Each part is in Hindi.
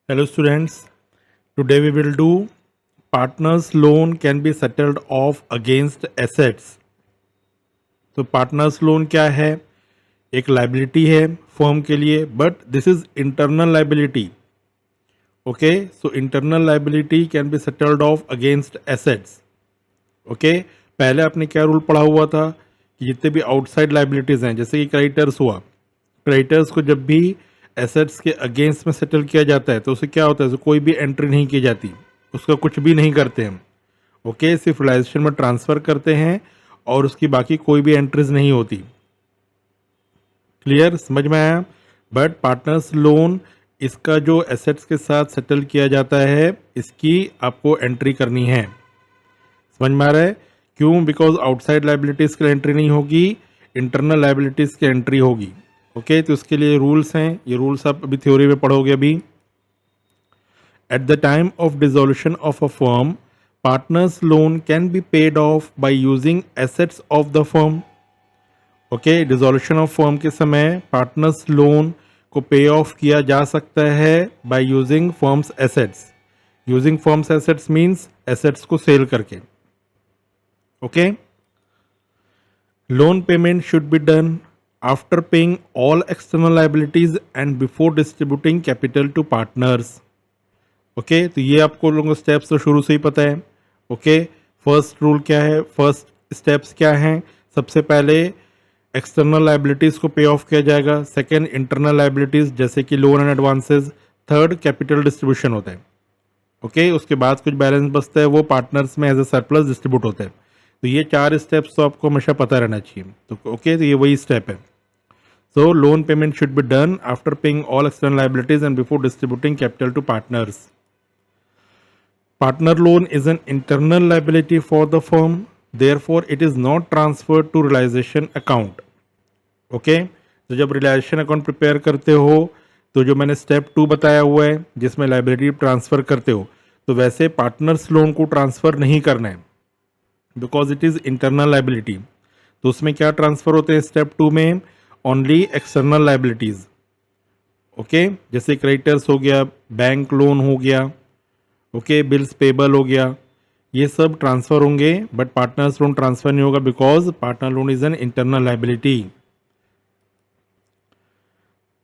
Hello students, today we will do partners loan can be settled off against assets. तो पार्टनर्स लोन क्या है? एक लाइबिलिटी है फर्म के लिए, but this is internal liability. Okay, so internal liability can be settled of against assets. Okay, पहले आपने क्या रूल पढ़ा हुआ था कि जितने भी आउटसाइड लाइबिलिटीज हैं, जैसे कि क्रेडिटर्स हुआ, क्रेडिटर्स को जब भी एसेट्स के अगेंस्ट में सेटल किया जाता है तो उसे क्या होता है, कोई भी एंट्री नहीं की जाती, उसका कुछ भी नहीं करते हम. ओके, सिर्फ रिलाइजेशन में ट्रांसफर करते हैं और उसकी बाकी कोई भी एंट्रीज नहीं होती. क्लियर, समझ में आया? बट पार्टनर्स लोन, इसका जो एसेट्स के साथ सेटल किया जाता है, इसकी आपको एंट्री करनी है. समझ में आ रहा है? क्यों? बिकॉज आउटसाइड लाइबिलिटीज की एंट्री नहीं होगी, इंटरनल लाइबिलिटीज की एंट्री होगी. ओके, तो उसके लिए रूल्स हैं, ये रूल्स आप अभी थ्योरी में पढ़ोगे. अभी at the time of dissolution of a firm, partners loan can be paid of by using assets of the firm. Okay, dissolution of firm के समय पार्टनर्स लोन को पे ऑफ किया जा सकता है by using firms assets. Using firms assets means assets को सेल करके. Okay, loan payment should be done after paying all external liabilities and before distributing capital to partners. Okay, तो ये आपको लोगों को स्टेप्स तो शुरू से ही पता है. ओके, फर्स्ट रूल क्या है, फर्स्ट स्टेप्स क्या हैं? सबसे पहले एक्सटर्नल लाइबिलिटीज़ को पे ऑफ किया जाएगा. सेकेंड, इंटरनल लाइबिलिटीज़ जैसे कि loan and advances. Third, capital distribution होता है. ओके, उसके बाद कुछ बैलेंस बचता है, वो पार्टनर्स में एज ए सरप्लस डिस्ट्रीब्यूट होता है. तो ये चार स्टेप्स तो आपको हमेशा पता रहना चाहिए. तो ओके, तो ये वही स्टेप है. So loan payment should be done after paying all external liabilities and before distributing capital to partners. Partner loan is an internal liability for the firm, therefore it is not transferred to realization account. Okay? तो जब realization account prepare करते हो तो जो मैंने step 2 बताया हुआ है जिसमें liability transfer करते हो, तो वैसे partners loan को transfer नहीं करना है because it is internal liability. तो उसमें क्या transfer होते हैं step 2 में? Only external liabilities. ओके, जैसे क्रेडिटर्स हो गया, बैंक लोन हो गया, ओके, बिल्स पेबल हो गया, ये सब ट्रांसफ़र होंगे, बट पार्टनर्स लोन ट्रांसफ़र नहीं होगा because partner loan is an internal liability.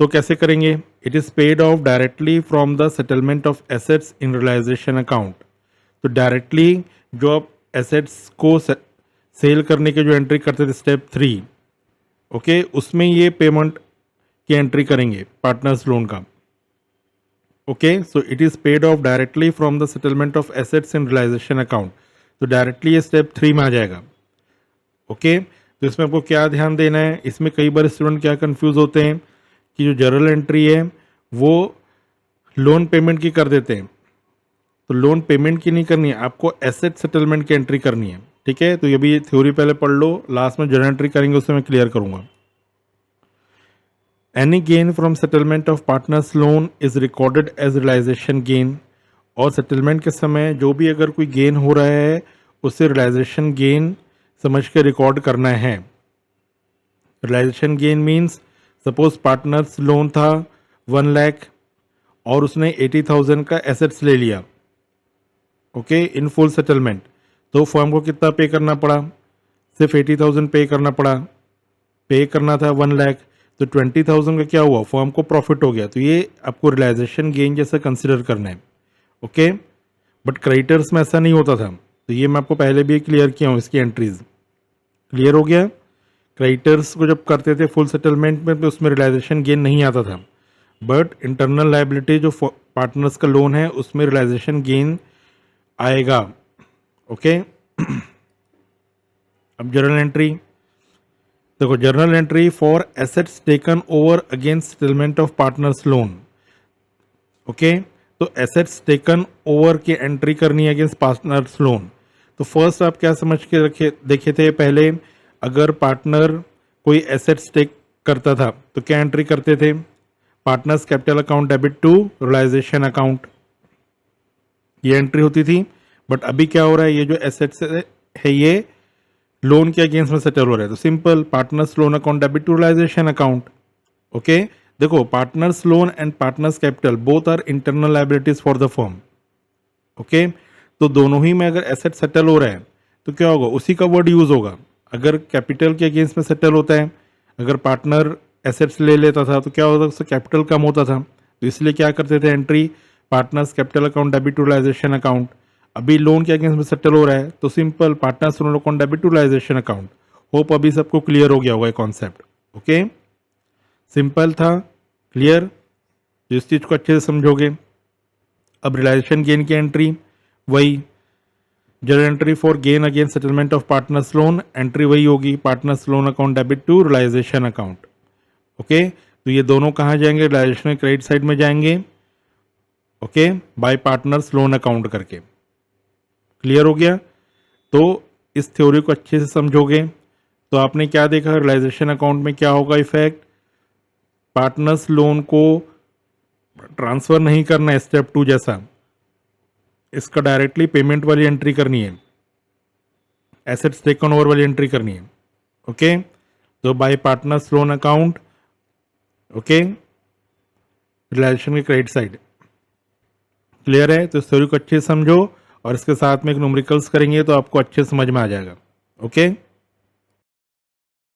तो कैसे करेंगे? It is paid off directly from the settlement of assets in realisation account. तो डायरेक्टली जो आप एसेट्स को सेल करने के जो एंट्री करते थे स्टेप 3, ओके, उसमें ये पेमेंट की एंट्री करेंगे पार्टनर्स लोन का. Okay, so it is paid off directly from the settlement of assets in realisation account. तो डायरेक्टली ये स्टेप 3 में आ जाएगा. ओके, तो इसमें आपको क्या ध्यान देना है? इसमें कई बार स्टूडेंट क्या कंफ्यूज होते हैं कि जो जर्नल एंट्री है वो लोन पेमेंट की कर देते हैं. तो लोन पेमेंट की नहीं करनी है, आपको एसेट सेटलमेंट की एंट्री करनी है. ठीक है, तो ये भी थ्योरी पहले पढ़ लो, लास्ट में जर्नल एंट्री करेंगे उससे मैं क्लियर करूंगा. Any gain from settlement of partners loan is recorded as realisation gain. और सेटलमेंट के समय जो भी अगर कोई गेन हो रहा है उसे रियलाइजेशन गेन समझ के रिकॉर्ड करना है. Realisation gain means suppose partners loan था 1 लाख और उसने 80,000 का एसेट्स ले लिया. Okay, in full settlement. तो फर्म को कितना पे करना पड़ा? सिर्फ 80,000 पे करना पड़ा. पे करना था 1 लाख, तो 20,000 का क्या हुआ? फर्म को प्रॉफिट हो गया. तो ये आपको रियलाइजेशन गेन जैसा कंसिडर करना है. ओके, बट क्रेडिटर्स में ऐसा नहीं होता था. तो ये मैं आपको पहले भी क्लियर किया हूँ, इसकी एंट्रीज क्लियर हो गया. क्रेडिटर्स को जब करते थे फुल सेटलमेंट में तो उसमें रियलाइजेशन गेन नहीं आता था, बट इंटरनल लाइबिलिटी जो पार्टनर्स का लोन है उसमें रियलाइजेशन गेन आएगा. ओके, अब जर्नल एंट्री देखो. Journal entry for assets taken over against settlement of partners loan. Okay, तो एसेट्स टेकन ओवर की एंट्री करनी है अगेंस्ट पार्टनर्स लोन. तो फर्स्ट आप क्या समझ के रखे देखे थे पहले, अगर पार्टनर कोई एसेट्स टेक करता था तो क्या एंट्री करते थे? Partners capital account debit to realisation account, ये एंट्री होती थी. बट अभी क्या हो रहा है, ये जो एसेट्स है ये लोन के अगेंस्ट में सेटल हो रहा है. तो simple, partners loan account debit to realisation account. Okay, देखो partners loan and partners capital both are internal liabilities for the firm. Okay, तो दोनों ही में अगर एसेट सेटल हो रहा है तो क्या होगा, उसी का वर्ड यूज होगा। अगर कैपिटल के अगेंस्ट में सेटल होता है, अगर पार्टनर एसेट्स ले लेता था तो क्या होता, उससे कैपिटल कम होता था, तो इसलिए क्या करते थे, entry partners capital account debit to realisation account. अभी लोन के अगेंस्ट में सेटल हो रहा है तो simple partners loan account debit to realisation account. Hope अभी सबको क्लियर हो गया होगा कॉन्सेप्ट। ओके, सिंपल था, क्लियर, तो इस चीज को अच्छे से समझोगे। अब रियलाइजेशन गेन की एंट्री वही, journal entry for gain against settlement of partners loan, entry वही होगी partners loan account debit to realisation account. Okay, तो ये दोनों कहाँ जाएंगे, रियलाइजेशन क्रेडिट साइड में जाएंगे। Okay, bye partners loan account करके। क्लियर हो गया, तो इस थ्योरी को अच्छे से समझोगे तो आपने क्या देखा, रियलाइजेशन अकाउंट में क्या होगा इफेक्ट, पार्टनर्स लोन को ट्रांसफर नहीं करना है स्टेप 2 जैसा, इसका डायरेक्टली पेमेंट वाली एंट्री करनी है, एसेट्स टेकन ओवर वाली एंट्री करनी है। ओके, तो by partners loan account, okay, realisation की क्रेडिट साइड। क्लियर है, तो इस थ्योरी को अच्छे से समझो और इसके साथ में एक न्यूमेरिकल्स करेंगे तो आपको अच्छे से समझ में आ जाएगा। ओके।